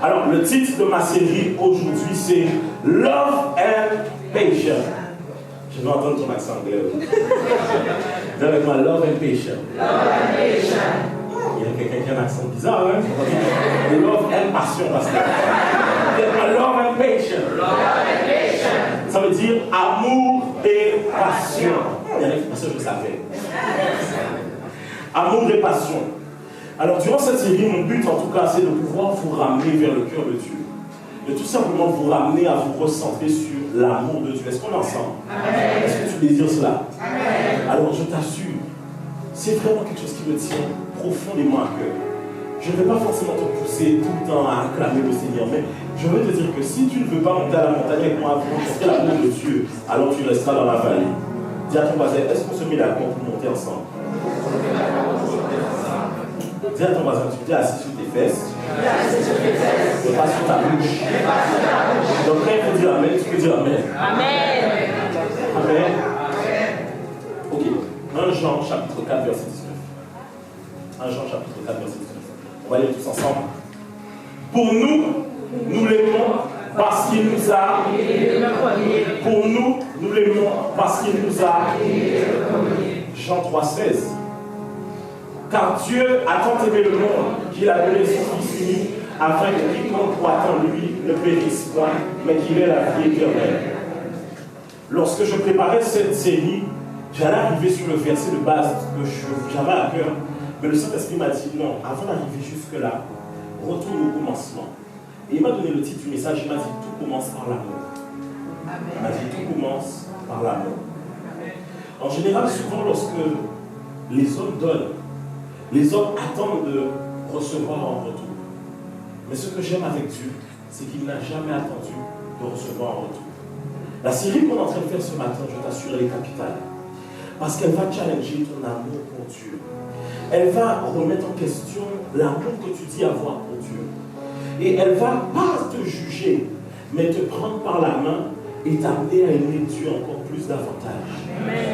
Alors, le titre de ma série aujourd'hui, c'est Love and Patience. Je veux entendre ton accent anglais. Dis avec moi, Love and Patience. Love and Patience. Il y a quelqu'un qui a un accent bizarre, hein? Love and Passion, parce que Love and Patience. Love and Patience. Ça veut dire amour et passion. Il y en a qui pensent que je le savais. Amour et passion. Alors, durant cette série, mon but en tout cas, c'est de pouvoir vous ramener vers le cœur de Dieu. De tout simplement vous ramener à vous recentrer sur l'amour de Dieu. Est-ce qu'on est ensemble? Amen. Est-ce que tu désires cela? Amen. Alors, je t'assure, c'est vraiment quelque chose qui me tient profondément à cœur. Je ne vais pas forcément te pousser tout le temps à acclamer le Seigneur, mais je veux te dire que si tu ne veux pas monter à la montagne avec moi pour chercher l'amour de Dieu, alors tu resteras dans la vallée. Dis à ton voisin, est-ce qu'on se met d'accord pour monter ensemble? Dis à ton voisin, tu t'es assis sur tes fesses. Ne pas sur ta bouche. Donc quand il faut dire Amen, tu peux dire Amen. Amen. Amen. Ok. 1 Jean chapitre 4 verset 19. 1 Jean chapitre 4 verset 19. On va lire tous ensemble. Pour nous, nous l'aimons parce qu'il nous a. Pour nous, nous l'aimons parce qu'il nous a. Jean 3, 16. Car Dieu a tant aimé le monde qu'il a donné son Fils unique afin que quiconque croit en lui ne périsse point, mais qu'il ait la vie éternelle. Lorsque je préparais cette série, j'allais arriver sur le verset de base que j'avais à cœur, mais le Saint-Esprit m'a dit non, avant d'arriver jusque-là, retourne au commencement. Et il m'a donné le titre du message, il m'a dit tout commence par l'amour. Il m'a dit tout commence par l'amour. En général, souvent lorsque les hommes donnent, les hommes attendent de recevoir en retour. Mais ce que j'aime avec Dieu, c'est qu'il n'a jamais attendu de recevoir en retour. La série qu'on est en train de faire ce matin, je t'assure, elle est capitale. Parce qu'elle va challenger ton amour pour Dieu. Elle va remettre en question l'amour que tu dis avoir pour Dieu. Et elle va pas te juger, mais te prendre par la main et t'amener à aimer Dieu encore plus davantage.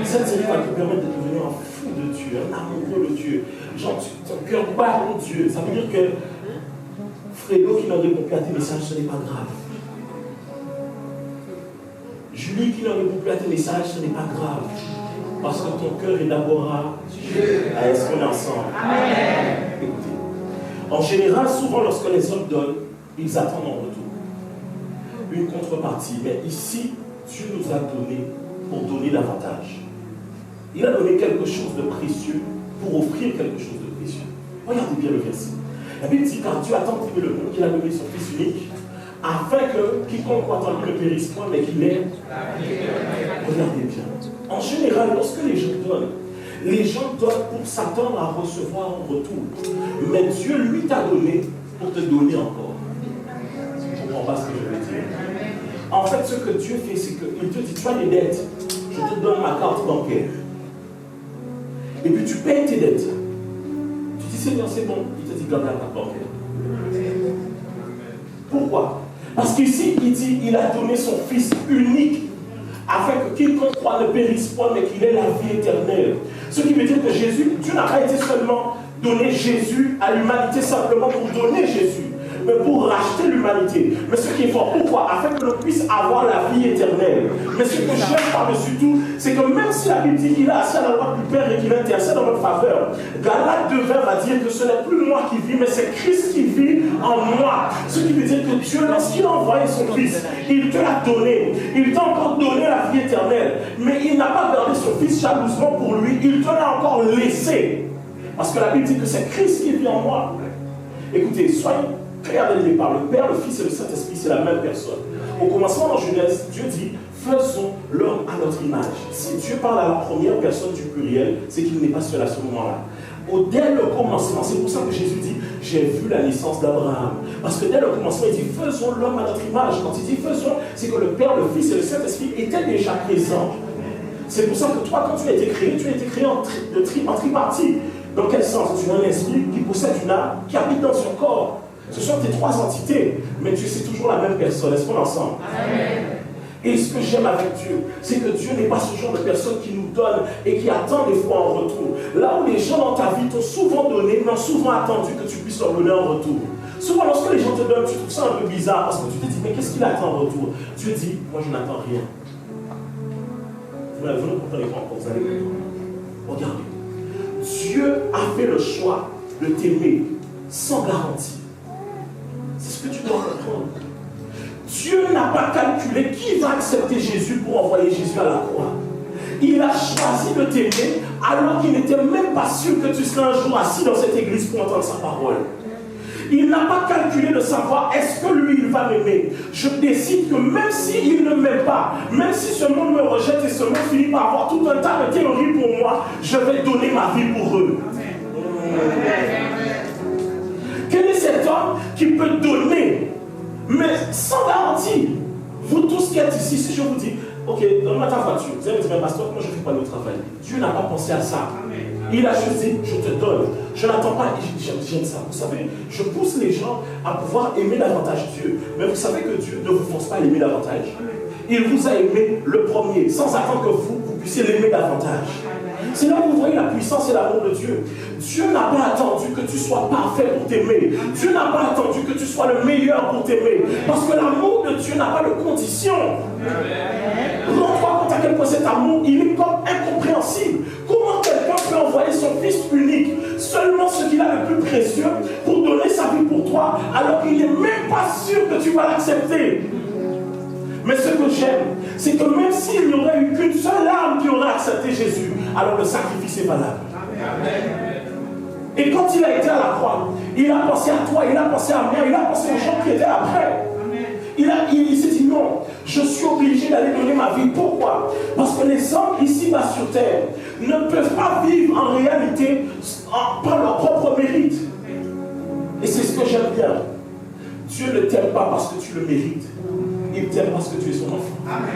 Cette série va te permettre de devenir un fou de Dieu, un amoureux de Dieu. Genre, ton cœur bat pour Dieu. Ça veut dire que Fredo qui n'en répond plus à tes messages, ce n'est pas grave. Julie qui n'en répond plus à tes messages, ce n'est pas grave. Parce que ton cœur est d'abord à Dieu. Est-ce qu'on est ensemble? Amen. Écoutez. En général, souvent lorsque les hommes donnent, ils attendent en retour une contrepartie. Mais ici, Dieu nous a donné pour donner davantage. Il a donné quelque chose de précieux pour offrir quelque chose de précieux. Regardez bien le verset. La Bible dit car Dieu a tant aimé le monde qu'il a donné son Fils unique afin que quiconque croit en lui ne périsse point mais qu'il ait. Regardez bien. En général, lorsque les gens donnent pour s'attendre à recevoir en retour. Mais Dieu, lui, t'a donné pour te donner encore. Je ne comprends pas ce que je veux dire. En fait, ce que Dieu fait, c'est qu'il te dit, tu as des dettes, je te donne ma carte bancaire. Et puis tu payes tes dettes. Tu dis, Seigneur, c'est bon. Il te dit, garde la carte bancaire. Pourquoi? Parce qu'ici, il dit, il a donné son Fils unique afin que quiconque croit ne périsse point, mais qu'il ait la vie éternelle. Ce qui veut dire que Jésus, Dieu n'a pas été seulement donné Jésus à l'humanité simplement pour donner Jésus, mais pour racheter l'humanité. Mais ce qui est fort, pourquoi? Afin que l'on puisse avoir la vie éternelle. Mais ce que j'aime par-dessus tout, c'est que même si la Bible dit qu'il est assis à la droite du Père et qu'il intercède en notre faveur, Galates 2:20 va dire que ce n'est plus moi qui vis, mais c'est Christ qui vit en moi. Ce qui veut dire que Dieu, lorsqu'il a envoyé son Fils, il te l'a donné. Il t'a encore donné la vie éternelle. Mais il n'a pas gardé son Fils jalousement pour lui, il te l'a encore laissé. Parce que la Bible dit que c'est Christ qui vit en moi. Écoutez, soyez clairs dès le départ. Le Père, le Fils et le Saint-Esprit, c'est la même personne. Au commencement, dans Genèse, Dieu dit, faisons l'homme à notre image. Si Dieu parle à la première personne du pluriel, c'est qu'il n'est pas seul à ce moment-là. Dès le commencement, c'est pour ça que Jésus dit, j'ai vu la naissance d'Abraham. Parce que dès le commencement, il dit, faisons l'homme à notre image. Quand il dit faisons, c'est que le Père, le Fils et le Saint-Esprit étaient déjà présents. C'est pour ça que toi, quand tu as été créé en tripartie. Dans quel sens? Tu as un esprit qui possède une âme, qui habite dans son corps. Ce sont tes trois entités, mais tu sais toujours la même personne. Est-ce qu'on est ensemble? Amen. Et ce que j'aime avec Dieu, c'est que Dieu n'est pas ce genre de personne qui nous donne et qui attend des fois en retour. Là où les gens dans ta vie t'ont souvent donné, n'ont souvent attendu que tu puisses leur donner en retour. Souvent, lorsque les gens te donnent, tu trouves ça un peu bizarre parce que tu te dis, mais qu'est-ce qu'il attend en retour? Tu te dis, moi je n'attends rien. Vous ne comprenez pas encore, vous allez comprendre. Regardez. Dieu a fait le choix de t'aimer sans garantie. C'est ce que tu dois comprendre. Dieu n'a pas calculé qui va accepter Jésus pour envoyer Jésus à la croix. Il a choisi de t'aimer alors qu'il n'était même pas sûr que tu serais un jour assis dans cette église pour entendre sa parole. Il n'a pas calculé de savoir est-ce que lui il va m'aimer. Je décide que même s'il ne m'aime pas, même si ce monde me rejette et ce monde finit par avoir tout un tas de théories pour moi, je vais donner ma vie pour eux. Quel est cet homme qui peut donner, mais sans garantie? Vous tous qui êtes ici, si je vous dis, ok, donne-moi ta voiture, vous allez me dire, mais pasteur, moi je ne fais pas le travail. Dieu n'a pas pensé à ça. Il a juste dit, je te donne. Je n'attends pas, j'aime ça. Vous savez, je pousse les gens à pouvoir aimer davantage Dieu. Mais vous savez que Dieu ne vous force pas à l'aimer davantage. Il vous a aimé le premier, sans attendre que vous puissiez l'aimer davantage. C'est là où vous voyez la puissance et l'amour de Dieu. Dieu n'a pas attendu que tu sois parfait pour t'aimer. Dieu n'a pas attendu que tu sois le meilleur pour t'aimer. Parce que l'amour de Dieu n'a pas de condition. Rends-toi compte à quel point cet amour, il est comme incompréhensible. Comment quelqu'un peut envoyer son fils unique, seulement ce qu'il a le plus précieux, pour donner sa vie pour toi, alors qu'il n'est même pas sûr que tu vas l'accepter? Mais ce que j'aime, c'est que même s'il n'y aurait eu qu'une seule âme qui aurait accepté Jésus, alors le sacrifice est valable. Et quand il a été à la croix, il a pensé à toi, il a pensé à moi, il a pensé aux gens qui étaient après. Il s'est dit non, je suis obligé d'aller donner ma vie. Pourquoi? Parce que les hommes ici-bas sur terre ne peuvent pas vivre en réalité par leur propre mérite. Et c'est ce que j'aime bien. Dieu ne t'aime pas parce que tu le mérites. Il t'aime parce que tu es son enfant. Amen.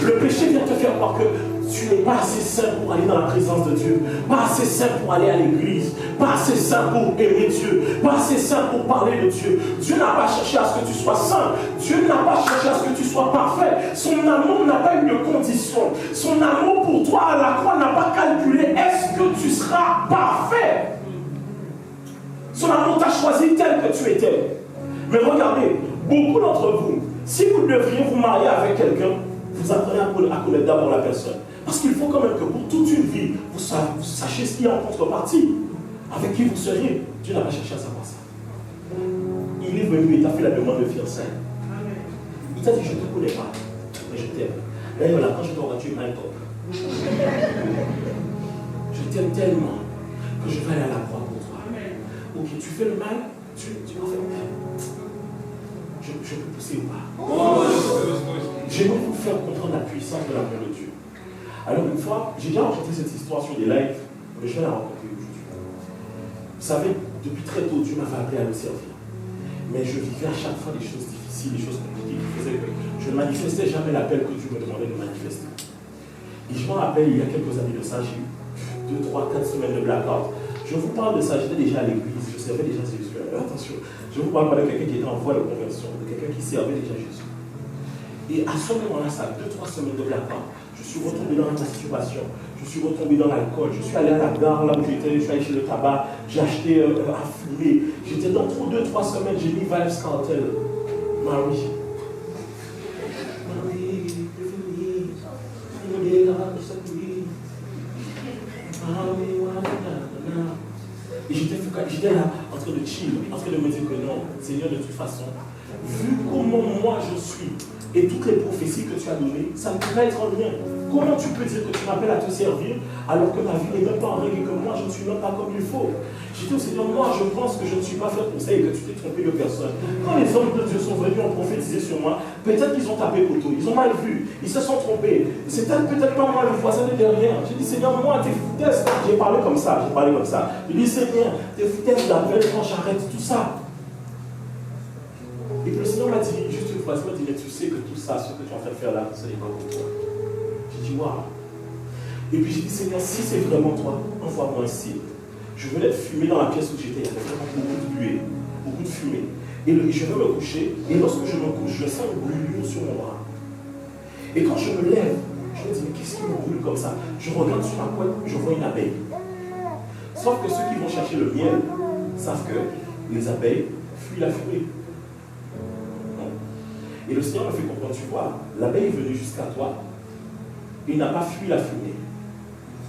Le péché vient te faire croire que tu n'es pas assez saint pour aller dans la présence de Dieu, pas assez saint pour aller à l'église, pas assez saint pour aimer Dieu, pas assez saint pour parler de Dieu. Dieu n'a pas cherché à ce que tu sois saint. Dieu n'a pas cherché à ce que tu sois parfait. Son amour n'a pas eu de condition. Son amour pour toi à la croix n'a pas calculé est-ce que tu seras parfait. Son amour t'a choisi tel que tu étais. Mais regardez, beaucoup d'entre vous, si vous devriez vous marier avec quelqu'un, vous apprenez à connaître d'abord la personne. Parce qu'il faut quand même que pour toute une vie, vous sachiez ce qu'il y a en contrepartie. Avec qui vous seriez. Dieu n'a pas cherché à savoir ça. Il est venu et t'a fait la demande de fiançailles. Il t'a dit, je ne te connais pas, mais je t'aime. D'ailleurs, là, quand je t'aurai, tu es mal top. Je t'aime tellement que je vais aller à la croix pour toi. Ok, tu fais le mal, tu en fais le mal. Je peux pousser ou pas? J'aimerais vous faire comprendre la puissance de l'amour de Dieu. Alors une fois, j'ai déjà raconté cette histoire sur des lives, mais je vais la raconter aujourd'hui. Vous savez, depuis très tôt, Dieu m'avait appelé à le servir. Mais je vivais à chaque fois des choses difficiles, des choses compliquées qui faisaient que je ne manifestais jamais l'appel que Dieu me demandait de manifester. Et je m'en rappelle, il y a quelques années de ça, j'ai eu 2, 3, 4 semaines de blackout. Je vous parle de ça, j'étais déjà à l'église, je servais déjà Jésus. Attention, je vous parle pas de quelqu'un qui était en voie de conversion, de quelqu'un qui servait déjà Jésus. Et à ce moment-là, ça a 2, 3 semaines de blackout. Je suis retombé dans la masturbation, je suis retombé dans l'alcool, je suis allé à la gare là où j'étais, je suis allé chez le tabac, j'ai acheté à fumer. J'étais dans 2, 3 semaines, j'ai mis Vibes Cartel. Marie, et j'étais là, en train de chill, en train de me dire que non, Seigneur, de toute façon, vu comment moi je suis, et toutes les prophéties que tu as données, ça ne peut pas être en lien. Comment tu peux dire que tu m'appelles à te servir alors que ma vie n'est même pas en règle et que moi je ne suis même pas comme il faut? J'ai dit au Seigneur, moi je pense que je ne suis pas fait pour ça et que tu t'es trompé de personne. Quand les hommes de Dieu sont venus ont prophétisé sur moi, peut-être qu'ils ont tapé poteau, ils ont mal vu, ils se sont trompés. C'était peut-être pas moi le voisin de derrière. J'ai dit, Seigneur, moi tes foutaises, j'ai parlé comme ça. J'ai dit, Seigneur, tes foutaises d'appel quand j'arrête tout ça. Et le Seigneur m'a dit, juste une phrase, il m'a dit, mais tu sais que tout ça, ce que tu es en train de faire là, ce n'est pas pour toi. J'ai dit, waouh. Et puis j'ai dit, Seigneur, si c'est vraiment toi, envoie-moi un signe. Je venais de fumer dans la pièce où j'étais, il y avait vraiment beaucoup de buée, beaucoup de fumée. Et je vais me coucher, et lorsque je me couche, je sens une brûlure sur mon bras. Et quand je me lève, je me dis, mais qu'est-ce qui me brûle comme ça? Je regarde sur ma couette, je vois une abeille. Sauf que ceux qui vont chercher le miel savent que les abeilles fuient la fumée. Et le Seigneur me fait comprendre, tu vois, l'abeille est venue jusqu'à toi, il n'a pas fui la fumée.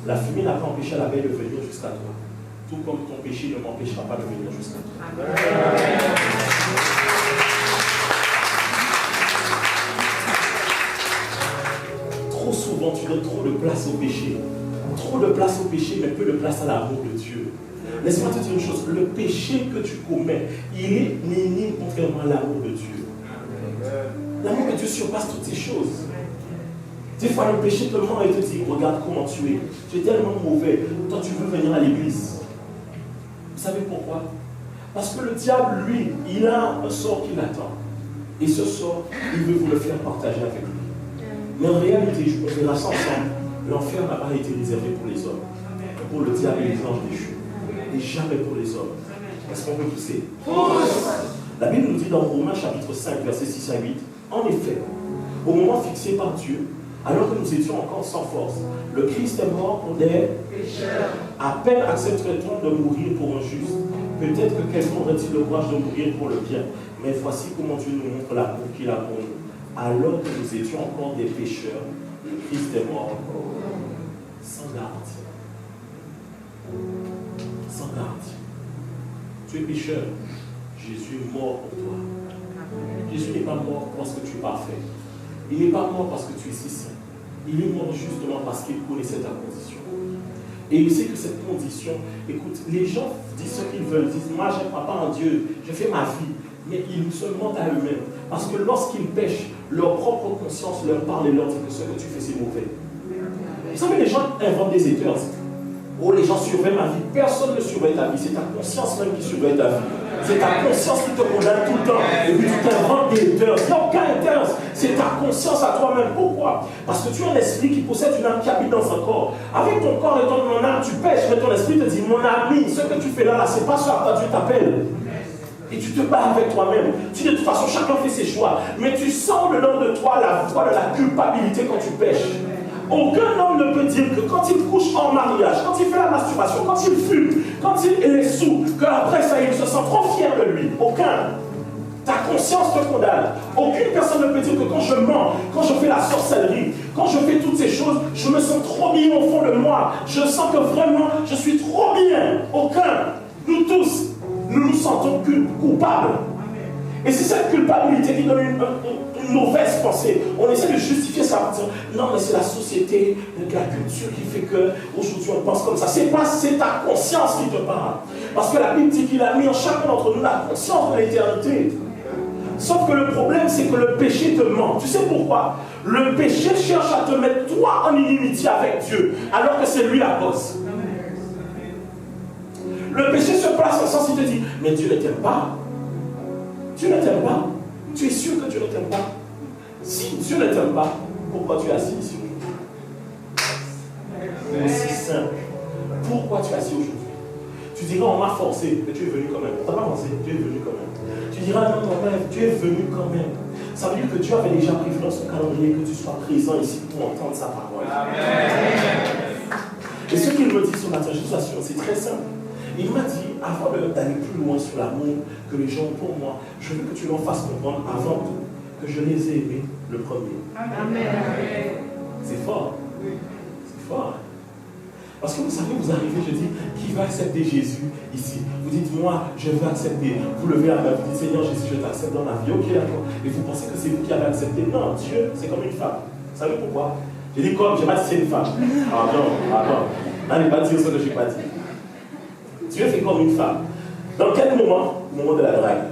La fumée n'a pas empêché l'abeille de venir jusqu'à toi. Tout comme ton péché ne m'empêchera pas de venir jusqu'à toi. Amen. Trop souvent, tu donnes trop de place au péché. Trop de place au péché, mais peu de place à l'amour de Dieu. Laisse-moi te dire une chose, le péché que tu commets, il est minime contrairement à l'amour de Dieu. L'amour de Dieu surpasse toutes ces choses. Des fois, le péché te ment et te dit, regarde comment tu es tellement mauvais, toi tu veux venir à l'église. Vous savez pourquoi? Parce que le diable, lui, il a un sort qui l'attend. Et ce sort, il veut vous le faire partager avec lui. Mais en réalité, je vous verrai ça ensemble, l'enfer n'a pas été réservé pour les hommes, mais pour le diable et les anges déchus. Et jamais pour les hommes. Est-ce qu'on peut pousser? La Bible nous dit dans Romains chapitre 5, versets 6 à 8, en effet, au moment fixé par Dieu, alors que nous étions encore sans force, le Christ est mort pour des pécheurs. À peine accepterait-on de mourir pour un juste. Peut-être que quelqu'un aurait-il le courage de mourir pour le bien. Mais voici comment Dieu nous montre l'amour qu'il a pour nous. Alors que nous étions encore des pécheurs, le Christ est mort sans garantie. Sans garantie. Tu es pécheur. Jésus est mort pour toi. Jésus n'est pas mort parce que tu es parfait. Il n'est pas mort parce que tu es si saint. Il est mort justement parce qu'il connaissait ta condition. Et il sait que cette condition, écoute, les gens disent ce qu'ils veulent, disent, moi je ne crois pas en Dieu, je fais ma vie. Mais ils se mentent à eux-mêmes. Parce que lorsqu'ils pêchent, leur propre conscience leur parle et leur dit que ce que tu fais c'est mauvais. Vous savez, les gens inventent des haters. Oh, les gens surveillent ma vie. Personne ne surveille ta vie. C'est ta conscience même qui surveille ta vie. C'est ta conscience qui te condamne tout le temps. Et puis tu t'inventes des haters. Il n'y a aucun haters. C'est ta conscience à toi-même. Pourquoi? Parce que tu as un esprit qui possède une âme qui habite dans un corps. Avec ton corps et ton âme, tu pêches. Mais ton esprit te dit, mon ami, ce que tu fais là, c'est pas ce à quoi Dieu t'appelle. Et tu te bats avec toi-même. Tu dis de toute façon, chacun fait ses choix. Mais tu sens dedans de toi la voix de la culpabilité quand tu pêches. Aucun homme ne peut dire que quand il couche en mariage, quand il fait la masturbation, quand il fume, quand il est sous, qu'après ça, il se sent trop fier de lui. Aucun. Ta conscience te condamne. Aucune personne ne peut dire que quand je mens, quand je fais la sorcellerie, quand je fais toutes ces choses, je me sens trop bien au fond de moi. Je sens que vraiment, je suis trop bien. Aucun. Nous tous, nous nous sentons coupables. Et c'est cette culpabilité qui donne une mauvaise pensée. On essaie de justifier ça en disant non, mais c'est la société, la culture qui fait qu'aujourd'hui on pense comme ça. C'est ta conscience qui te parle. Parce que la Bible dit qu'il a mis en chacun d'entre nous la conscience de l'éternité. Sauf que le problème, c'est que le péché te ment. Tu sais pourquoi? Le péché cherche à te mettre toi en inimitié avec Dieu, alors que c'est lui la cause. Le péché se place en sens il te dit mais Dieu ne t'aime pas. Dieu ne t'aime pas. Tu es sûr que Dieu ne t'aime pas? Si Dieu ne t'aime pas, pourquoi tu es assis ici aujourd'hui? Aussi simple. Pourquoi tu es assis aujourd'hui? Tu diras on m'a forcé, mais tu es venu quand même. On ne t'a pas forcé, tu es venu quand même. Tu diras non, mon père, tu es venu quand même. Ça veut dire que Dieu avait déjà prévu dans son calendrier que tu sois présent ici pour entendre sa parole. Amen. Et ce qu'il me dit ce matin, je suis sûr, c'est très simple. Il m'a dit, avant d'aller plus loin sur l'amour que les gens ont pour moi, je veux que tu leur fasses comprendre avant tout que je les ai aimés le premier. Amen. C'est fort. C'est fort. Parce que vous savez, vous arrivez, je dis, qui va accepter Jésus ici? Vous dites, moi, je veux accepter. Vous levez la main, vous dites, Seigneur Jésus, je t'accepte dans ma vie. Ok, d'accord. Et vous pensez que c'est vous qui avez accepté? Non, Dieu, c'est comme une femme. Vous savez pourquoi? J'ai dit comme, je n'ai pas dit c'est une femme. Ah non. N'allez pas dire ce que je n'ai pas dit. Dieu fait comme une femme. Dans quel moment? Au moment de la drague.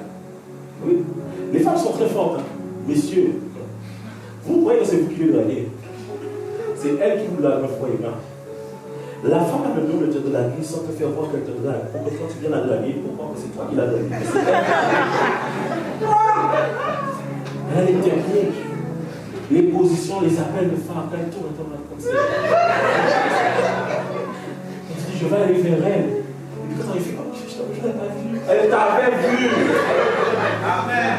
Oui. Les femmes sont très fortes. Hein. Messieurs, vous croyez que c'est vous qui les draguez? C'est elle qui vous la voyez pas. La femme a le don de te draguer sans te faire voir qu'elle te drague. Pour que quand tu viens la draguer, pourquoi c'est toi qui la dragues? Elle a les techniques, les positions, les appels de femmes. Quand elle tourne comme ça. On dit, je vais aller vers elle. Quand il fait comme je ne l'ai pas vu. Elle t'avait vu. Amen.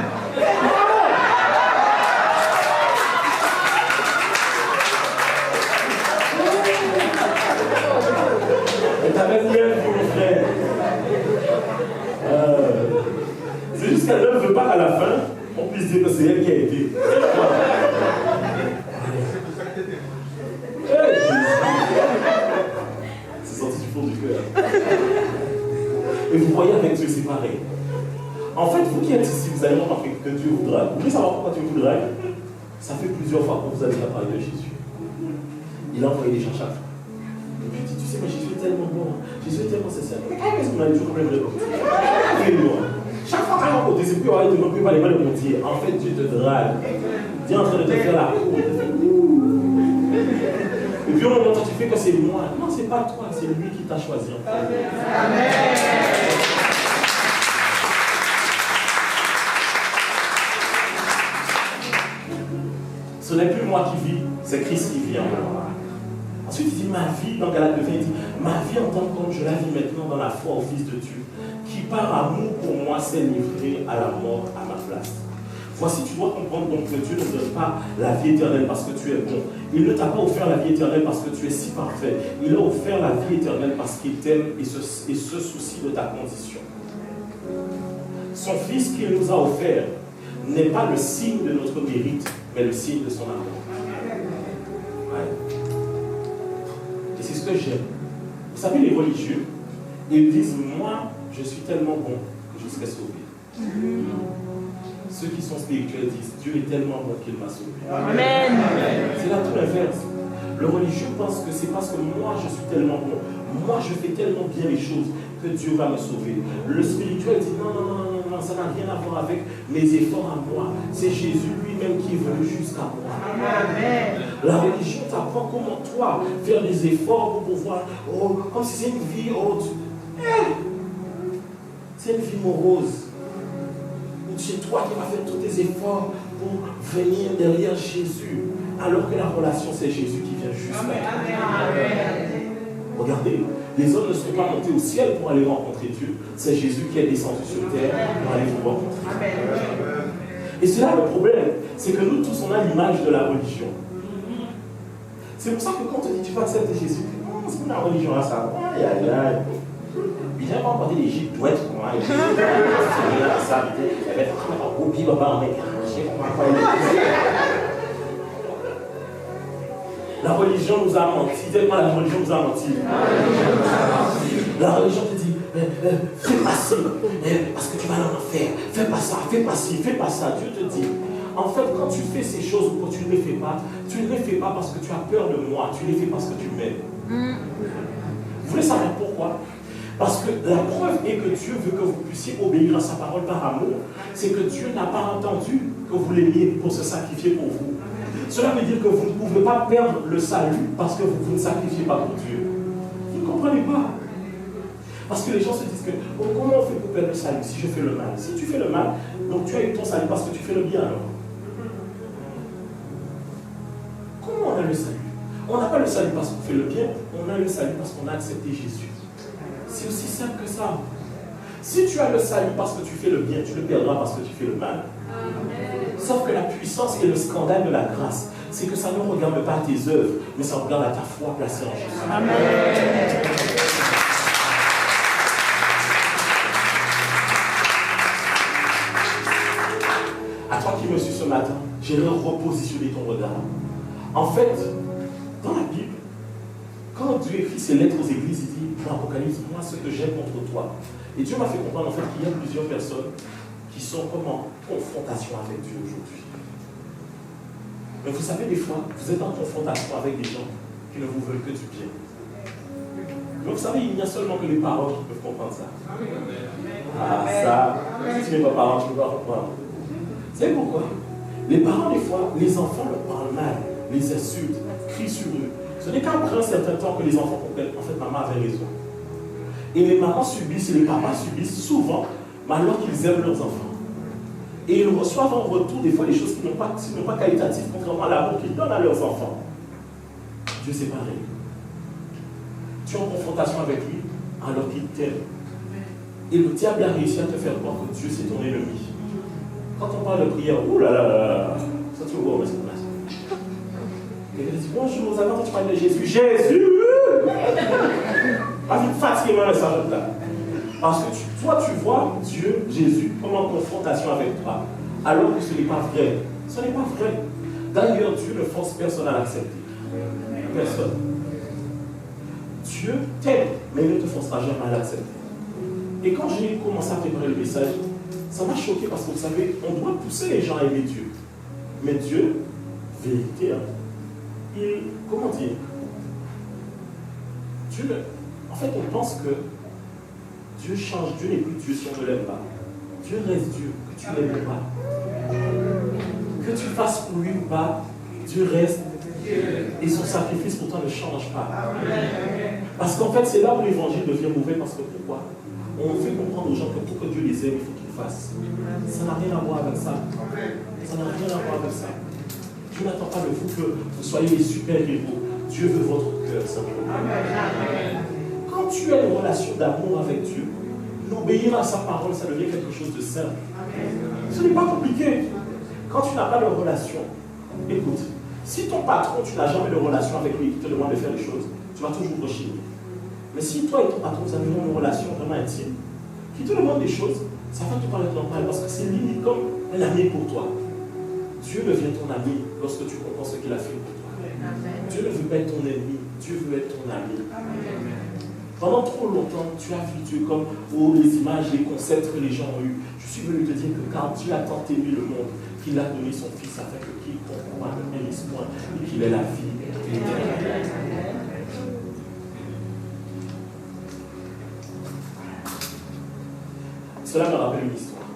J'avais bien vu mon frère. C'est juste qu'elle ne veut pas qu'à la fin, on puisse dire que c'est elle qui a été. C'est sorti du fond du cœur. Et vous voyez avec Dieu, c'est pareil. En fait, vous qui êtes ici, vous allez remarquer que Dieu vous drague. Vous voulez savoir pourquoi Dieu vous drague? Ça fait plusieurs fois que vous avez parlé de Jésus. Il a envoyé des gens chaque fois. Et puis il dit, tu sais, mais Jésus est tellement bon. Jésus est tellement sincère. Mais qu'est-ce qu'on a toujours problème de côté? Chaque fois qu'on a côté, c'est plus arrêter de ne plus parler mal de mon Dieu. En fait, Dieu te drague. Dieu est en train de te faire la cour. Et puis au moment où tu fais que c'est moi. Non, c'est pas toi, c'est lui qui t'a choisi. En fait. Amen. Ce n'est plus moi qui vis, c'est Christ qui vit en moi. Ensuite, il dit ma vie, dans Galates 2, il dit ma vie en tant que je la vis maintenant dans la foi au Fils de Dieu, qui par amour pour moi s'est livré à la mort à ma place. Voici, tu dois comprendre donc que Dieu ne donne pas la vie éternelle parce que tu es bon. Il ne t'a pas offert la vie éternelle parce que tu es si parfait. Il a offert la vie éternelle parce qu'il t'aime et se soucie de ta condition. Son Fils qu'il nous a offert n'est pas le signe de notre mérite, mais le signe de son amour. Ouais. Et c'est ce que j'aime. Vous savez, les religieux, ils disent, moi, je suis tellement bon que je serai sauvé. Ceux qui sont spirituels disent, Dieu est tellement bon qu'il m'a sauvé. Amen. C'est là tout l'inverse. Le religieux pense que c'est parce que moi, je suis tellement bon, moi, je fais tellement bien les choses que Dieu va me sauver. Le spirituel dit, non, non, non, non, non, ça n'a rien à voir avec mes efforts à moi. C'est Jésus lui-même qui est venu jusqu'à moi. Amen. La religion t'apprend comment toi faire des efforts pour pouvoir, comme si c'est une vie haute. C'est une vie morose. C'est toi qui vas faire tous tes efforts pour venir derrière Jésus, alors que la relation, c'est Jésus qui vient juste là. Regardez, les hommes ne sont pas montés au ciel pour aller rencontrer Dieu, c'est Jésus qui est descendu sur terre pour aller vous rencontrer. Et c'est là le problème, c'est que nous tous, on a l'image de la religion. C'est pour ça que quand on te dit tu vas accepter Jésus, c'est la religion à ça. Aïe, aïe, aïe. Il vient pas emporter des gîtes douettes pour moi. C'est rien à ça. La religion nous a menti. Tellement la religion nous a menti. La religion te dit, fais pas ci, parce que tu vas en enfer. Fais pas ça, fais pas ci, fais pas ça. Dieu te dit, en fait, quand tu fais ces choses ou quand tu ne les fais pas, tu ne les fais pas parce que tu as peur de moi, tu les fais parce que tu m'aimes. Vous voulez savoir pourquoi? Parce que la preuve est que Dieu veut que vous puissiez obéir à sa parole par amour. C'est que Dieu n'a pas entendu que vous l'aimiez pour se sacrifier pour vous. Cela veut dire que vous ne pouvez pas perdre le salut parce que vous ne sacrifiez pas pour Dieu. Vous ne comprenez pas. Parce que les gens se disent que comment on fait pour perdre le salut si je fais le mal? Si tu fais le mal, donc tu as eu ton salut parce que tu fais le bien alors. Comment on a le salut? On n'a pas le salut parce qu'on fait le bien, on a le salut parce qu'on a accepté Jésus. C'est aussi simple que ça. Si tu as le salut parce que tu fais le bien, tu le perdras parce que tu fais le mal. Amen. Sauf que la puissance et le scandale de la grâce, c'est que ça ne regarde pas à tes œuvres, mais ça regarde à ta foi placée en Jésus. Amen. À toi qui me suis ce matin, j'aimerais repositionner ton regard. En fait, dans la Bible, quand Dieu écrit ses lettres aux églises, il dit dans l'Apocalypse, moi ce que j'ai contre toi. Et Dieu m'a fait comprendre en fait qu'il y a plusieurs personnes qui sont comme en confrontation avec Dieu aujourd'hui. Mais vous savez, des fois, vous êtes en confrontation avec des gens qui ne vous veulent que du bien. Mais vous savez, il n'y a seulement que les parents qui peuvent comprendre ça. Ah, ça, si tu n'es pas parent, tu ne peux pas comprendre. Vous savez pourquoi? Les parents, des fois, les enfants leur parlent mal, les insultent, crient sur eux. Ce n'est qu'après un certain temps que les enfants comprennent. En fait, maman avait raison. Et les mamans subissent et les papas subissent souvent, alors qu'ils aiment leurs enfants. Et ils reçoivent en retour des fois des choses qui n'ont pas qualitatives, contrairement à l'amour qu'ils donnent à leurs enfants. Dieu, c'est pareil. Tu es en confrontation avec lui alors qu'il t'aime. Et le diable a réussi à te faire croire que Dieu, c'est ton ennemi. Quand on parle de prière, ouh là là là, ça tu vois, mais c'est pas ça. Quelqu'un dit bonjour, vous avez entendu parler de Jésus. Jésus! Pas vite fatigué, mais ça là. Parce que toi, tu vois Dieu, Jésus, comme en confrontation avec toi, alors que ce n'est pas vrai. Ce n'est pas vrai. D'ailleurs, Dieu ne force personne à l'accepter. Personne. Dieu t'aime, mais il ne te forcera jamais à l'accepter. Et quand j'ai commencé à préparer le message, ça m'a choqué parce que vous savez, on doit pousser les gens à aimer Dieu. Mais Dieu, vérité, comment dire, Dieu, en fait, on pense que Dieu change, Dieu n'est plus Dieu si on ne l'aime pas. Dieu reste Dieu, que tu l'aimes pas. Que tu fasses pour lui ou pas, Dieu reste et son sacrifice pour toi ne change pas. Parce qu'en fait, c'est là où l'évangile devient mauvais. Parce que pourquoi? On fait comprendre aux gens que pour que Dieu les aime, il faut qu'ils fassent. Ça n'a rien à voir avec ça. Ça n'a rien à voir avec ça. Dieu n'attend pas de vous que vous soyez les super-héros. Dieu veut votre cœur, simplement. Quand tu as une relation d'amour avec Dieu, l'obéir à sa parole, ça devient quelque chose de simple. Ce n'est pas compliqué. Quand tu n'as pas de relation, écoute, si ton patron, tu n'as jamais de relation avec lui, qui te demande de faire des choses, tu vas toujours rechigner. Mais si toi et ton patron, vous avez une relation vraiment intime, qui te demande des choses, ça va te paraître normal parce que c'est limite comme un ami pour toi. Dieu devient ton ami lorsque tu comprends ce qu'il a fait pour toi. Dieu ne veut pas être ton ennemi, Dieu veut être ton ami. Pendant trop longtemps, tu as vu Dieu comme les images, les concepts que les gens ont eus. Je suis venu te dire que car Dieu a tant aimé le monde, qu'il a donné son Fils afin que quiconque croit ne périsse point et qu'il ait la vie éternelle. Cela me rappelle une histoire.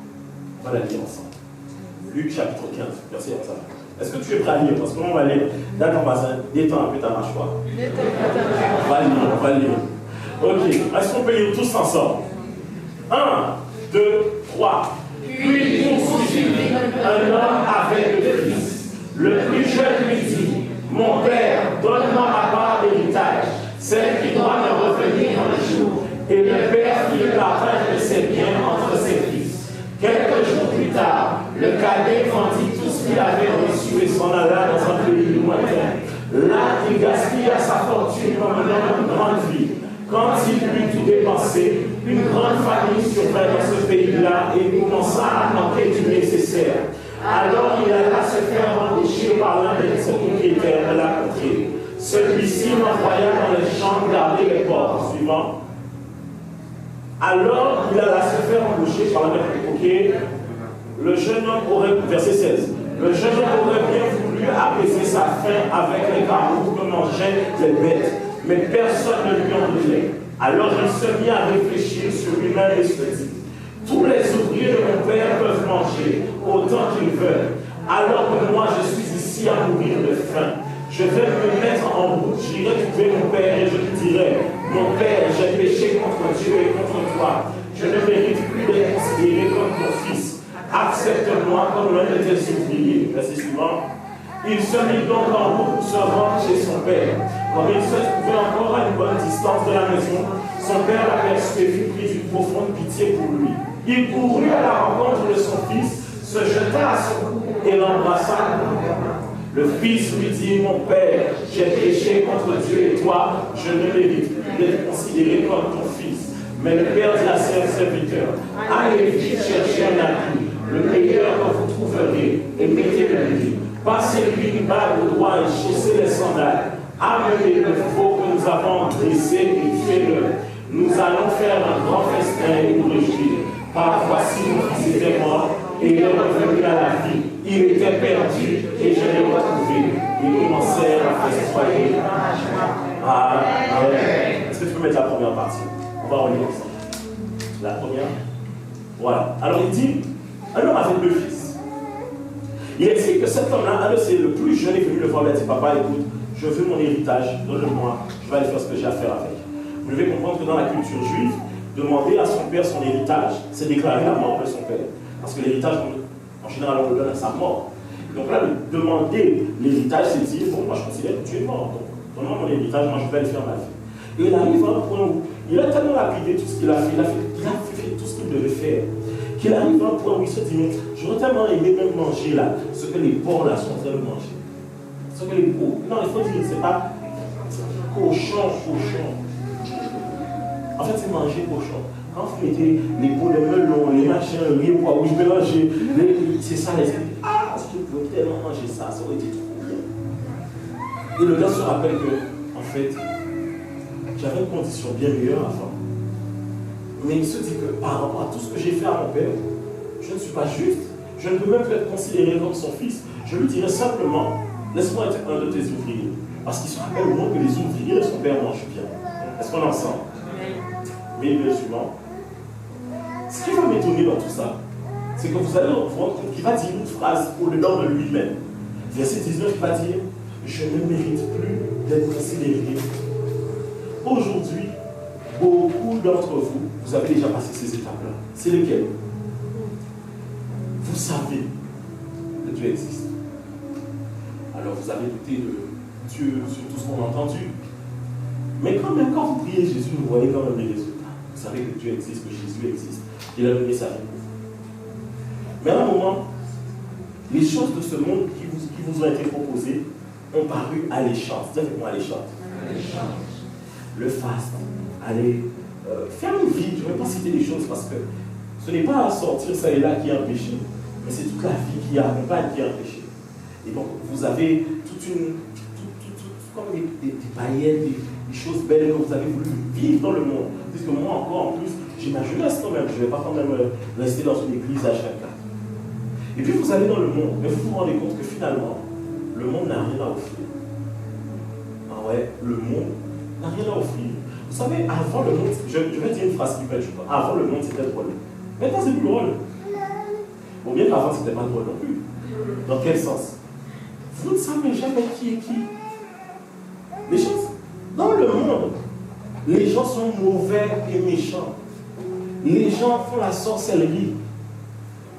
On va la lire ensemble. Luc chapitre 15, verset 1. Est-ce que tu es prêt à lire? Parce que on va lire. D'accord, détends un peu ta mâchoire. On va lire. Ok, est-ce qu'on peut lire tous ensemble? 1, 2, 3. Puis poursuivit Un homme avec le Fils. Le plus jeune lui dit, mon père, donne-moi ma part d'héritage, celle qui doit me revenir un jour. Et le père fit le partage de ses biens entre ses fils. Quelques jours plus tard, le cadet vendit tout ce qu'il avait reçu et s'en alla dans un pays lointain. Là, il gaspilla sa fortune comme un homme de grande vie. Quand il eut tout dépensé, une grande famille survint dans ce pays-là et commença à manquer du nécessaire. Alors il alla se faire embaucher par l'un des propriétaires de la contrée. Celui-ci l'envoya dans les champs garder les porcs. Suivant. Alors il alla se faire embaucher par l'un des propriétaires. Le jeune homme aurait, verset 16, le jeune homme aurait bien voulu apaiser sa faim avec les carottes que mangeaient les bêtes, mais personne ne lui en donnait. Alors il se mit à réfléchir sur lui-même et se dit, tous les ouvriers de mon père peuvent manger autant qu'ils veulent, alors que moi je suis ici à mourir de faim. Je vais me mettre en route, j'irai trouver mon père et je lui dirai, mon père, j'ai péché contre Dieu et contre toi. Je ne mérite plus d'être considéré comme ton fils. Accepte-moi comme l'un de tes ouvriers. Verset suivant. Il se mit donc en route pour se rendre chez son père. Comme il se trouvait encore à une bonne distance de la maison, son père l'aperçut et fut pris d'une profonde pitié pour lui. Il courut à la rencontre de son fils, se jeta à son cou et l'embrassa. Le fils lui dit, mon père, j'ai péché contre Dieu et toi, je ne mérite plus d'être considéré comme ton fils. Mais le père dit à ses serviteurs, allez vite chercher un habit, le meilleur que vous trouverez, et mettez-le lui. Passez-lui une bague au doigt et chaussez les sandales. Amenez le veau que nous avons dressé et tuez-le. Nous allons faire un grand festin et nous réjouir. Car voici mon fils était mort et il est revenu à la vie. Il était perdu et je l'ai retrouvé. Ils commencèrent à festoyer. Amen. Est-ce que tu peux mettre la première partie? On va relire ensemble. La première. Voilà. Alors il dit, un homme avait deux fils. Il explique que cet homme-là, c'est le plus jeune, est venu le voir et a dit, papa, écoute, je veux mon héritage, donne-le-moi, je vais aller faire ce que j'ai à faire avec. Vous devez comprendre que dans la culture juive, demander à son père son héritage, c'est déclarer la mort de son père. Parce que l'héritage, en général, on le donne à sa mort. Donc là, demander l'héritage, c'est dire, bon, moi je considère que tu es mort, donc donne-moi mon héritage, moi je vais aller faire ma vie. Et il arrive à un point où il a tellement lapidé tout ce qu'il a fait, il a fait tout ce qu'il devait faire, qu'il arrive à un point où il se dit, mais j'aurais tellement aimé même manger là, ce que les porcs là sont en train de manger. Ce que les porcs, non, il faut dire, c'est pas cochon. En fait, c'est manger cochon. Quand vous mettez les pots de melon, les machins, le riz, pois rouge mélangé, c'est ça l'esprit. Ah, si je pouvais tellement manger ça, ça aurait été trop bien. Et le gars se rappelle que, en fait, j'avais une condition bien meilleure avant. Mais il se dit que par rapport à tout ce que j'ai fait à mon père, je ne suis pas juste. Je ne peux même pas être considéré comme son fils. Je lui dirais simplement, laisse-moi être un de tes ouvriers. Parce qu'il se rappelle au moins que les ouvriers de son père mangent bien. Est-ce qu'on est ensemble? Mais bien suivant. Ce qui va m'étonner dans tout ça, c'est que vous allez vous rendre compte qu'il va dire une phrase au-dedans de lui-même. Verset 19, il va dire, je ne mérite plus d'être considéré. Aujourd'hui, beaucoup d'entre vous, vous avez déjà passé ces étapes-là. C'est lesquelles? Vous savez que Dieu existe. Alors vous avez douté de Dieu sur tout ce qu'on a entendu. Mais quand même, quand vous priez Jésus, vous voyez quand même les résultats. Vous savez que Dieu existe, que Jésus existe. Il a donné sa vie pour vous. Mais à un moment, les choses de ce monde qui vous ont été proposées ont paru alléchantes. Dites avec moi alléchantes. Le faste, aller faire une vie. Je ne vais pas citer les choses parce que ce n'est pas à sortir ça et là qui est un péché, mais c'est toute la vie qui accompagne qui est un péché. Et donc, vous avez comme des paillettes, des choses belles que vous avez voulu vivre dans le monde. Parce que moi encore, en plus, j'ai ma jeunesse quand même. Je ne vais pas quand même rester dans une église à chaque cas. Et puis vous allez dans le monde, mais vous vous rendez compte que finalement, le monde n'a rien à offrir. Ah ouais, le monde n'a rien à offrir. Vous savez, avant le monde, je vais dire une phrase qui peut être choquante. Avant le monde, c'était drôle. Maintenant, c'est plus drôle. Bon, bien qu'avant, c'était pas drôle non plus. Dans quel sens? Vous ne savez jamais qui est qui. Les choses. Dans le monde, les gens sont mauvais et méchants. Les gens font la sorcellerie.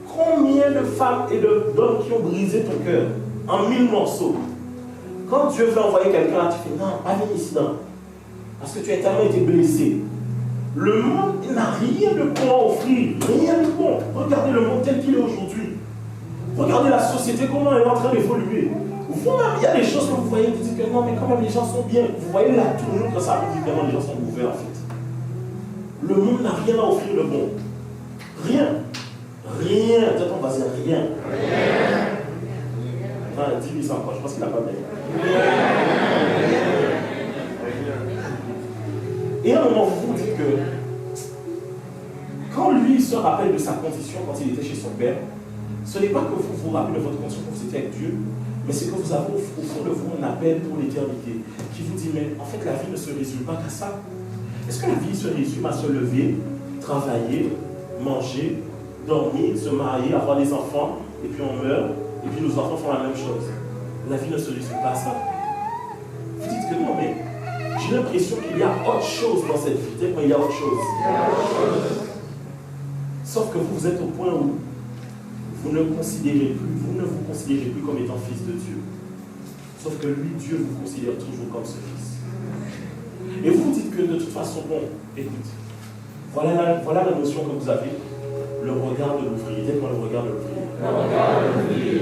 Combien de femmes et d'hommes qui ont brisé ton cœur en 1000 morceaux? Quand Dieu veut envoyer quelqu'un, tu fais non, pas venir ici, non. Parce que tu as tellement été blessé. Le monde n'a rien de bon à offrir. Rien de bon. Regardez le monde tel qu'il est aujourd'hui. Regardez la société, comment elle est en train d'évoluer. Vous-même, il y a des choses que vous voyez, vous dites que non, mais quand même, les gens sont bien. Vous voyez la tournure que ça vous dit que non, les gens sont mauvais en fait. Le monde n'a rien à offrir de bon. Rien. Rien. Dis-toi, vas-y, rien. Enfin, dis-lui ça encore, je pense qu'il n'a pas bien. Et à un moment, vous vous dites que quand lui se rappelle de sa condition quand il était chez son père, ce n'est pas que vous vous rappelez de votre condition quand vous étiez avec Dieu, mais c'est que vous avez au fond de vous un appel pour l'éternité qui vous dit, mais en fait la vie ne se résume pas qu'à ça. Est-ce que la vie se résume à se lever, travailler, manger, dormir, se marier, avoir des enfants, et puis on meurt, et puis nos enfants font la même chose? La vie ne se résume pas à ça. Vous dites que non, mais j'ai l'impression qu'il y a autre chose dans cette vie. Peut-être qu'il y a autre chose. Sauf que vous êtes au point où vous ne vous considérez plus comme étant fils de Dieu. Sauf que lui, Dieu vous considère toujours comme ce fils. Et vous dites que de toute façon, bon, écoute, voilà la notion que vous avez, le regard de l'ouvrier. Dites-moi le regard de l'ouvrier.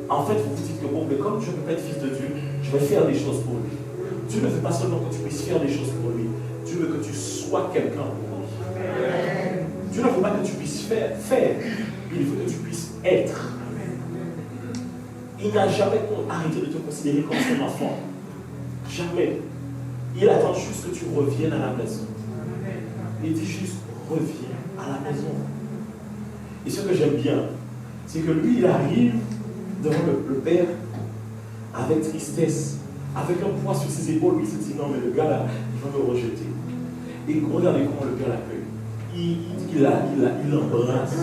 En fait, vous vous dites que bon, mais comme je ne peux pas être fils de Dieu, je vais faire des choses pour lui. Dieu ne veut pas seulement que tu puisses faire des choses pour lui, Dieu veut que tu sois quelqu'un pour lui. Dieu ne veut pas que tu puisses faire, il veut que tu puisses être. Il n'a jamais arrêté de te considérer comme son enfant. Jamais. Il attend juste que tu reviennes à la maison. Il dit juste, reviens à la maison. Et ce que j'aime bien, c'est que lui, il arrive devant le Père avec tristesse, avec un poids sur ses épaules. Il se dit, non mais le gars là, il va me rejeter. Et regardez comment le Père l'accueille. Il l'embrasse.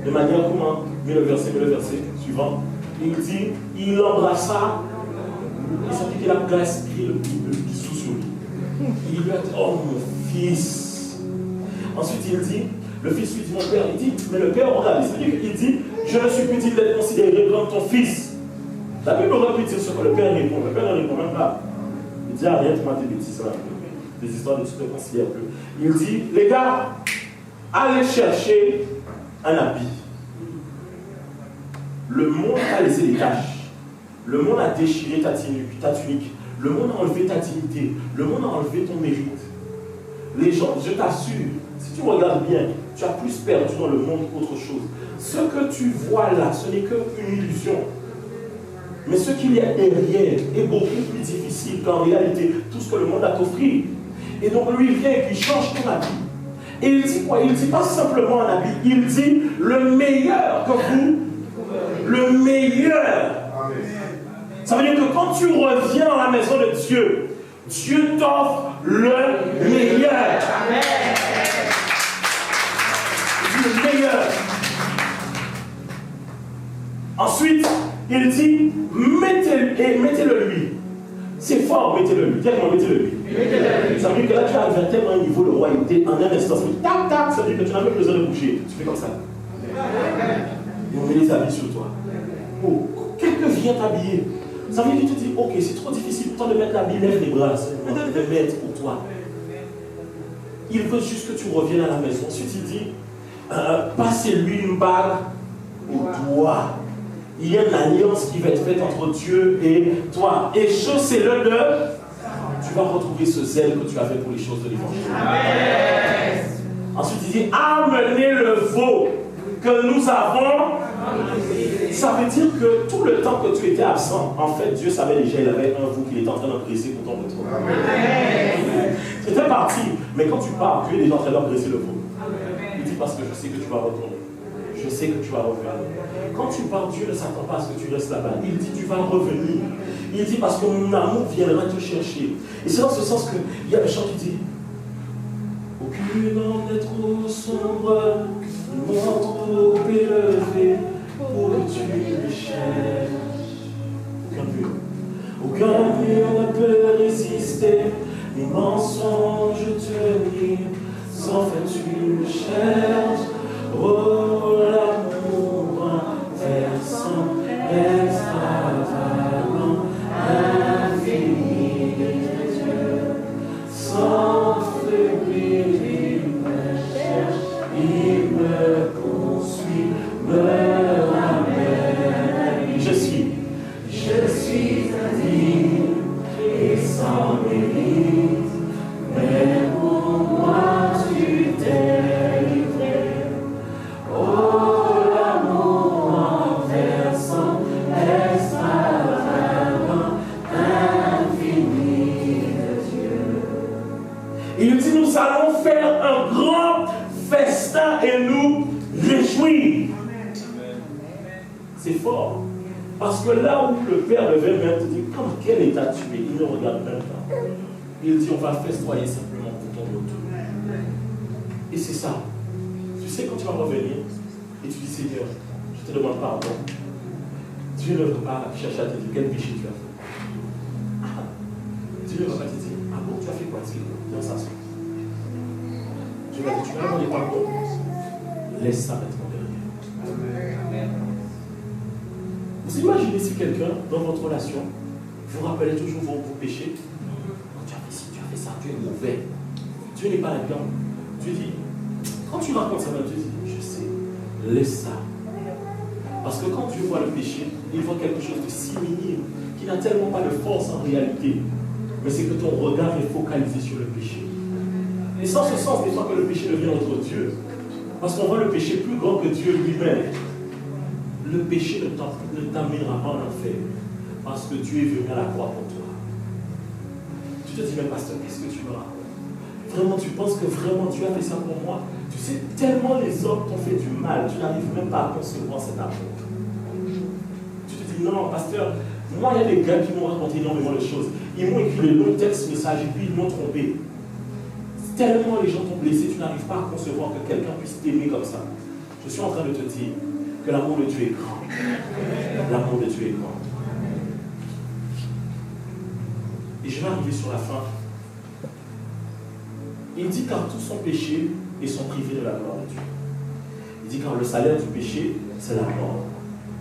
De manière comment? Mets le verset suivant. Il dit, il l'embrassa. Il s'est dit qu'il a gaspillé le bisou sur lui. Il lui a dit, oh mon fils. Ensuite il dit, le fils lui dit, mon père, il dit, mais le père, regarde, il dit, je ne suis plus digne d'être considéré comme ton fils. La Bible aurait pu dire ce que le père répond. Le père ne répond même pas. Il dit, arrête-moi tes bêtises là. Des histoires de tu ne te considères plus. Il dit, les gars, allez chercher un habit. Le monde a laissé des taches. Le monde a déchiré ta tunique. Le monde a enlevé ta dignité. Le monde a enlevé ton mérite. les gens, je t'assure, si tu regardes bien, tu as plus perdu dans le monde qu'autre chose. Ce que tu vois là, ce n'est qu'une illusion. Mais ce qu'il y a derrière est beaucoup plus difficile qu'en réalité tout ce que le monde a t'offrir. Et donc lui vient et puis change ton habit. Et il dit quoi? Il dit pas simplement un habit, il dit le meilleur que vous, le meilleur. Ça veut dire que quand tu reviens dans la maison de Dieu, Dieu t'offre le meilleur. Le meilleur. Ensuite, il dit, mettez-le lui. C'est fort, mettez-le lui. Dis-moi, mettez-le lui. Ça veut dire que là, tu arrives à tellement un niveau de royauté en un instant. Tac, tac, ça veut dire que tu n'as même besoin de bouger. Tu fais comme ça. Et on met les habits sur toi. Oh, quelqu'un vient t'habiller. Ça veut dire que tu te dis, ok, c'est trop difficile pour toi de mettre l'habit, lève les bras, de mettre pour toi. Il veut juste que tu reviennes à la maison. Ensuite, il dit, passez-lui une bague au doigt. Il y a une alliance qui va être faite entre Dieu et toi. Et chaussez-le de... Tu vas retrouver ce zèle que tu avais pour les choses de l'évangile. Ensuite, il dit, amenez le veau que nous avons. Ça veut dire que tout le temps que tu étais absent, en fait, Dieu savait déjà, il avait un veau qu'il était en train d'engraisser pour ton retour. C'était parti. Mais quand tu pars, Dieu est déjà en train d'engraisser le veau. Il dit, parce que je sais que tu vas retourner. Je sais que tu vas revenir. Quand tu pars, Dieu ne s'attend pas à ce que tu restes là-bas. Il dit, tu vas revenir. Il dit, parce que mon amour viendra te chercher. Et c'est dans ce sens qu'il y a un chant qui dit, aucune âme n'est trop sombre, non trop élevée, pour que tu me cherches. Aucun mur ne peut résister, les mensonges te nient, sans fait tu me cherches. Oh, l'amour versant, extravagant, infini de Dieu. Sans faiblir, il me cherche, il me poursuit, me ramène à lui. Je suis indigne et sans mérite, mais pour moi tu t'es livré. Oh, l'amour en versant, extravagant, infini de Dieu. Il dit, nous allons faire un grand festin et nous réjouir. C'est fort. Parce que là où le Père devait même te dire, dans quel état tu es, il ne regarde même pas. Il dit, on va festoyer simplement pour ton retour. Et c'est ça. Tu sais, quand tu vas revenir, et tu dis, Seigneur, je te demande pardon. Dieu ne va pas chercher à te dire quel péché tu as fait. Dieu ne va pas te dire, ah bon, tu as fait quoi? Viens s'asseoir. Dieu va te dire, tu m'as demandé pardon. Laisse ça maintenant derrière. Vous imaginez si quelqu'un, dans votre relation, vous rappelez toujours vos péchés? Quand tu as fait ci, tu as fait ça, tu es mauvais. Dieu n'est pas là-dedans. Dieu dit, quand tu racontes ça, Dieu dit, je sais, laisse ça. Parce que quand Dieu voit le péché, il voit quelque chose de si minime, qui n'a tellement pas de force en réalité. Mais c'est que ton regard est focalisé sur le péché. Et sans ce sens, des fois que le péché devient notre Dieu. Parce qu'on voit le péché plus grand que Dieu lui-même. Le péché ne t'amènera pas en enfer. Parce que Dieu est venu à la croix pour toi. Tu te dis, mais pasteur, qu'est-ce que tu me racontes? Vraiment, tu penses que vraiment Dieu a fait ça pour moi? Tu sais, tellement les hommes t'ont fait du mal, tu n'arrives même pas à concevoir cet amour. Tu te dis, non, pasteur, moi, il y a des gars qui m'ont raconté énormément de choses. Ils m'ont écrit le long texte message et puis ils m'ont trompé. Tellement les gens t'ont blessé, tu n'arrives pas à concevoir que quelqu'un puisse t'aimer comme ça. Je suis en train de te dire que l'amour de Dieu est grand. L'amour de Dieu est grand. Et je vais arriver sur la fin. Il dit car tous sont péchés et sont privés de la gloire de Dieu. Il dit car le salaire du péché, c'est la mort.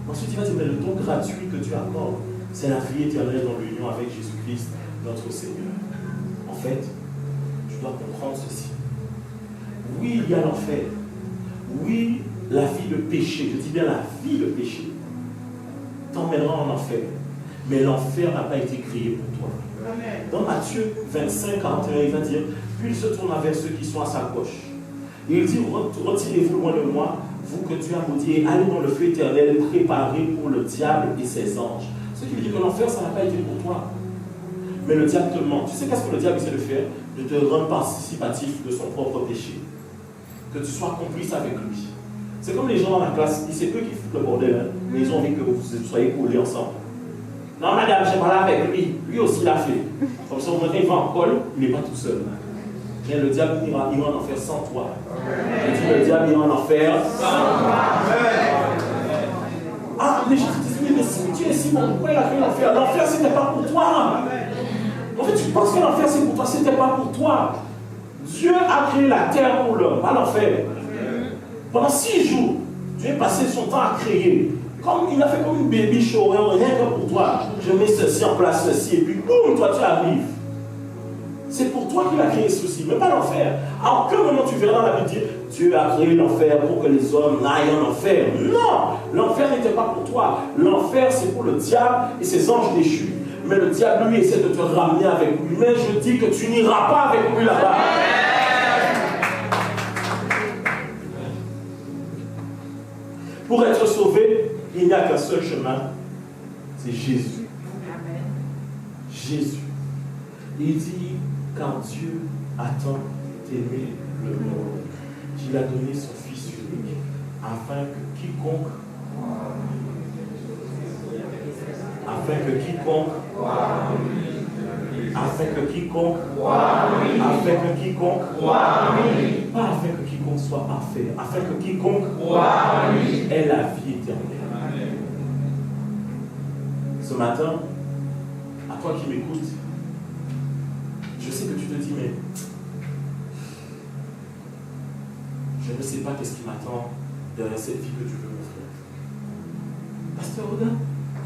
Ensuite, il va dire, mais le don gratuit que Dieu accorde, c'est la vie éternelle dans l'union avec Jésus-Christ, notre Seigneur. En fait, tu dois comprendre ceci. Oui, il y a l'enfer. Oui, la vie de péché, je dis bien la vie de péché, t'emmènera en enfer. Mais l'enfer n'a pas été créé pour toi. Dans Matthieu 25, 41, il va dire, Puis il se tourna vers ceux qui sont à sa gauche. Il dit, retirez-vous loin de moi, vous que Dieu a maudit, et allez dans le feu éternel préparé pour le diable et ses anges. Ce qui veut dire que l'enfer, ça n'a pas été pour toi. Mais le diable te ment. Tu sais qu'est-ce que le diable essaie de faire? De te rendre participatif de son propre péché. Que tu sois complice avec lui. C'est comme les gens dans la classe, c'est eux qui foutent le bordel, hein, mais ils ont envie que vous soyez collés ensemble. Non, madame, j'ai parlé avec lui. Lui aussi l'a fait. Comme ça, au moment où il va en col, il n'est pas tout seul. Mais le diable ira en enfer sans toi. Je dis, le diable ira en enfer sans toi. Ah, mais je te dis, mais si Dieu est si bon, pourquoi il a créé l'enfer? L'enfer, ce n'était pas pour toi. En fait, tu penses que l'enfer, c'est pour toi, ce n'était pas pour toi. Dieu a créé la terre pour l'homme, pas l'enfer. Pendant 6 jours, Dieu a passé son temps à créer. Comme il a fait comme une baby shower, rien que pour toi. Je mets ceci en place, ceci, et puis boum, toi tu arrives. C'est pour toi qu'il a créé ceci, mais pas l'enfer. À aucun moment tu verras dans la Bible dire Dieu a créé l'enfer pour que les hommes n'aillent en enfer. Non, l'enfer n'était pas pour toi. L'enfer c'est pour le diable et ses anges déchus. Mais le diable lui essaie de te ramener avec lui. Mais je dis que tu n'iras pas avec lui là-bas. Pour être sauvé, il n'y a qu'un seul chemin, c'est Jésus. Amen. Jésus. Il dit, car Dieu a tant aimé le monde, qu'il a donné son Fils unique, afin que quiconque, soit parfait, afin que quiconque ait la vie éternelle. Amen. Ce matin, à toi qui m'écoutes, je sais que tu te dis, mais je ne sais pas qu'est-ce qui m'attend derrière cette vie que tu veux m'offrir. Pasteur Oda,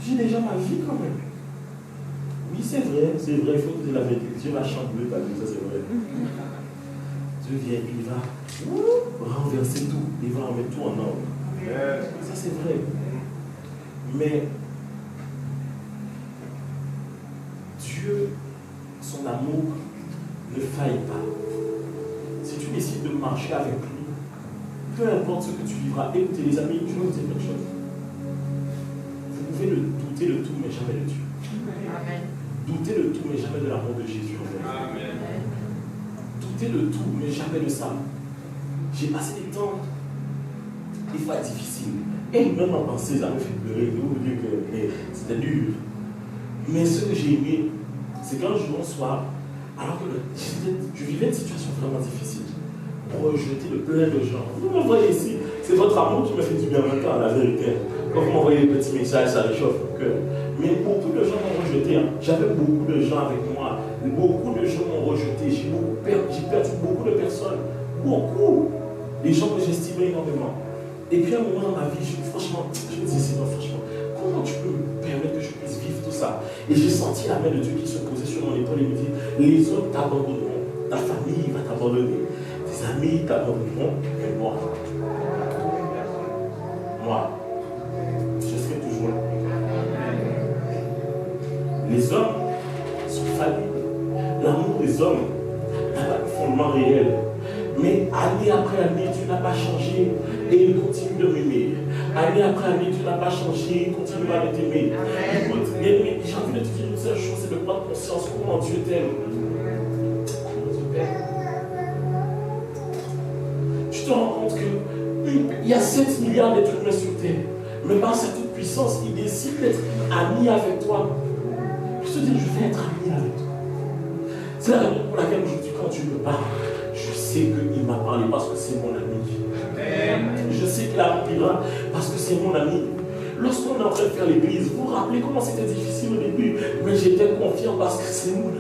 j'ai déjà ma vie quand même. Oui, c'est vrai, il faut que tu la vérité. Dieu va chambouler ta vie, ça c'est vrai. Dieu vient et puis il va renverser tout, il va remettre tout en ordre. Ça c'est vrai. Mais Dieu, son amour ne faille pas. Si tu décides de marcher avec lui, peu importe ce que tu vivras, écoutez les amis, je vais vous dire quelque chose. Vous pouvez douter de tout, mais jamais de Dieu. Amen. Doutez de tout, mais jamais de l'amour de Jésus. Amen. Doutez de tout, mais jamais de ça. J'ai passé des temps, des fois difficiles. Et même en pensée, ça me fait pleurer. Je vous dire que c'était dur. Mais ce que j'ai aimé, c'est qu'un jour, un soir, alors que je vivais une situation vraiment difficile, rejeté de plein de gens. Vous me voyez ici, c'est votre amour qui me fait du bien en même temps, la vérité. Quand vous m'envoyez des petits messages, ça réchauffe le cœur. Mais beaucoup de gens m'ont rejeté. J'avais beaucoup de gens avec moi. Beaucoup de gens m'ont rejeté. J'ai perdu beaucoup de personnes. Beaucoup. Des gens que j'estimais énormément. Et puis à un moment dans ma vie, franchement, je me disais, Seigneur, franchement, comment tu peux me permettre que je puisse vivre tout ça? Et j'ai senti la main de Dieu qui se posait sur mon épaule et me dit, les hommes t'abandonneront, ta famille va t'abandonner, tes amis t'abandonneront, mais moi, je serai toujours là. Les hommes sont faillibles. L'amour des hommes n'a pas de fondement réel. Mais année après année, tu n'as pas changé et il continue de m'aimer. Année après année, tu n'as pas changé, il continue à t'aimer. Mais j'ai envie de te dire une seule chose, c'est de prendre conscience comment Dieu t'aime. Comment Dieu t'aime. Tu te rends compte qu'il y a 7 milliards d'êtres humains sur terre. Mais par sa toute puissance, il décide d'être ami avec toi. Je te dis, je vais être ami avec toi. C'est la raison pour laquelle aujourd'hui, quand tu me parles, je sais qu'il m'a parlé parce que c'est mon ami. Je sais qu'il accomplira parce que c'est mon ami. Lorsqu'on est en train de faire l'église, vous vous rappelez comment c'était difficile au début, mais j'étais confiant parce que c'est mon ami.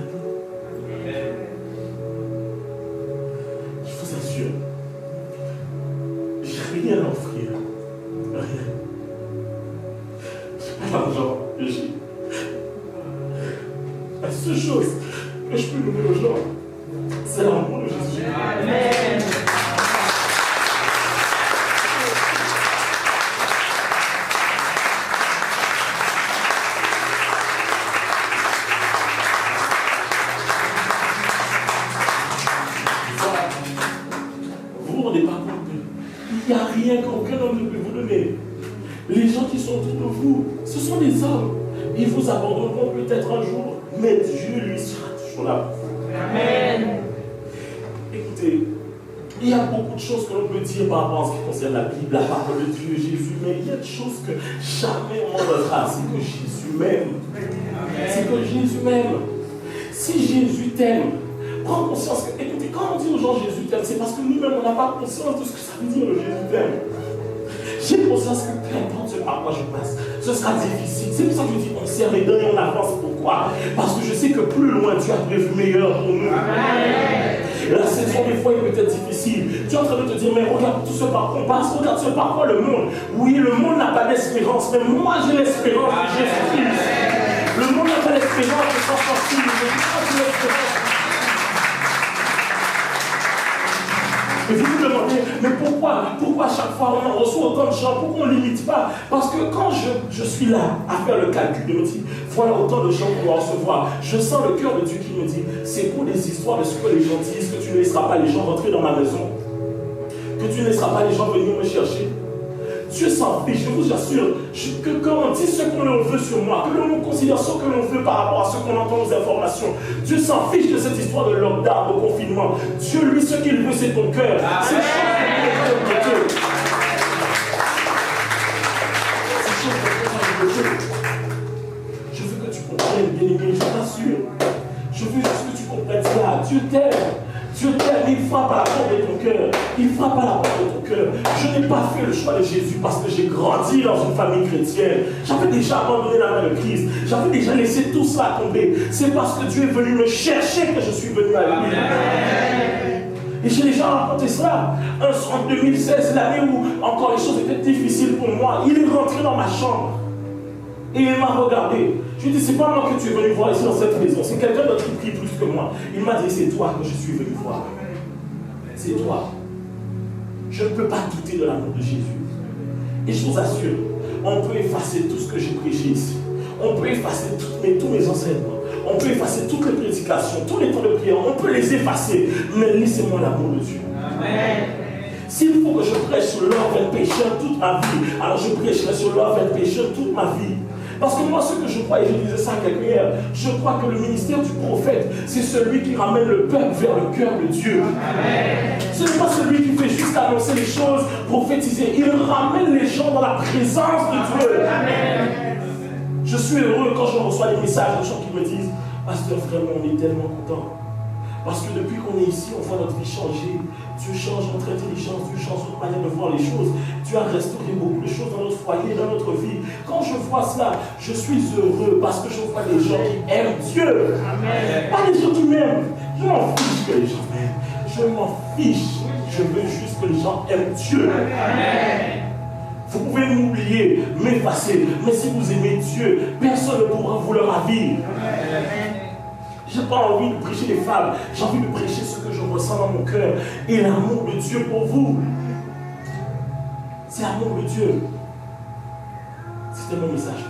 Je vous assure, j'ai rien à offrir. Rien. Je n'ai pas d'argent. La seule chose que je peux donner aux gens, c'est l'amour de Jésus. Amen. vous ne rendez pas compte. Il n'y a rien qu'aucun homme ne peut vous donner. Les gens qui sont autour de vous, ce sont des hommes. Ils vous abandonneront peut-être un jour, mais Dieu, lui, sera toujours là pour vous. Amen. Écoutez, il y a beaucoup de choses que l'on peut dire par rapport à ce qui concerne la Bible, la parole de Dieu, Jésus, mais il y a des choses que jamais on n'entendra. C'est que Jésus m'aime. C'est que Jésus m'aime. Si Jésus t'aime, prends conscience que, écoutez, quand on dit aux gens Jésus t'aime, c'est parce que nous-mêmes, on n'a pas conscience de ce que ça veut dire le Jésus t'aime. J'ai conscience que peu importe ce par quoi je passe, ce sera difficile. C'est pour ça que je dis on serre les dents et on avance. Pourquoi? Parce que je sais que plus loin tu as prévu meilleur pour nous. Amen. La saison des fois est peut-être difficile. Tu es en train de te dire, mais regarde tout ce par quoi on passe, regarde ce par quoi le monde. Oui, le monde n'a pas d'espérance, mais moi j'ai l'espérance de Jésus-Christ. Le monde n'a pas l'espérance de s'en sortir, mais moi j'ai l'espérance. Et vous vous demandez, mais pourquoi à chaque fois on en reçoit autant de gens? Pourquoi on ne limite pas? Parce que quand je suis là à faire le calcul de me dire, voilà autant de gens qu'on va recevoir, je sens le cœur de Dieu qui me dit, c'est pour des histoires de ce que les gens disent, que tu ne laisseras pas les gens rentrer dans ma maison, que tu ne laisseras pas les gens venir me chercher. Dieu s'en fiche, je vous assure, que quand on dit ce qu'on veut sur moi, que l'on considère ce que l'on veut par rapport à ce qu'on entend aux informations, Dieu s'en fiche de cette histoire de lockdown, de confinement. Dieu, lui, ce qu'il veut, c'est ton cœur. C'est chose que tu peux bloquer. C'est chose que tu peux bloquer. Je veux que tu comprennes, bien-aimé, je t'assure. Je veux juste que tu comprennes cela. Dieu t'aime. Dieu t'aime, il frappe à la porte de ton cœur. Il frappe à la porte de ton cœur. Je n'ai pas fait le choix de Jésus parce que j'ai grandi dans une famille chrétienne. J'avais déjà abandonné la main de Christ. J'avais déjà laissé tout cela tomber. C'est parce que Dieu est venu me chercher que je suis venu à lui. Et j'ai déjà raconté cela. En 2016, l'année où encore les choses étaient difficiles pour moi, il est rentré dans ma chambre. Et il m'a regardé. Je lui ai dit, c'est pas moi que tu es venu voir ici dans cette maison. C'est quelqu'un d'autre qui prie plus que moi. Il m'a dit, c'est toi que je suis venu voir. C'est toi. Je ne peux pas douter de l'amour de Jésus. Et je vous assure, on peut effacer tout ce que j'ai prêché ici. On peut effacer tous mes enseignements. On peut effacer toutes les prédications, tous les temps de prière. On peut les effacer. Mais laissez-moi l'amour de Dieu. Amen. S'il faut que je prêche sur love and patience toute ma vie, alors je prêcherai sur love and patience toute ma vie. Parce que moi, ce que je crois, et je disais ça à quelqu'un hier, je crois que le ministère du prophète, c'est celui qui ramène le peuple vers le cœur de Dieu. Amen. Ce n'est pas celui qui fait juste annoncer les choses, prophétiser. Il ramène les gens dans la présence de Dieu. Amen. Je suis heureux quand je reçois des messages de gens qui me disent, pasteur, vraiment, on est tellement content. Parce que depuis qu'on est ici, on voit notre vie changer. Dieu change notre intelligence, Dieu change notre manière de voir les choses. Dieu a restauré beaucoup de choses dans notre foyer, dans notre vie. Quand je vois cela, je suis heureux parce que je vois des gens qui aiment Dieu. Amen. Pas des gens qui m'aiment. Je m'en fiche que les gens m'aiment. Je m'en fiche. Je veux juste que les gens aiment Dieu. Amen. Vous pouvez m'oublier, m'effacer, mais si vous aimez Dieu, personne ne pourra vous le ravir. Amen. Je n'ai pas envie de prêcher les fables, j'ai envie de prêcher ce que je ressens dans mon cœur et l'amour de Dieu pour vous. C'est l'amour de Dieu. C'était mon message.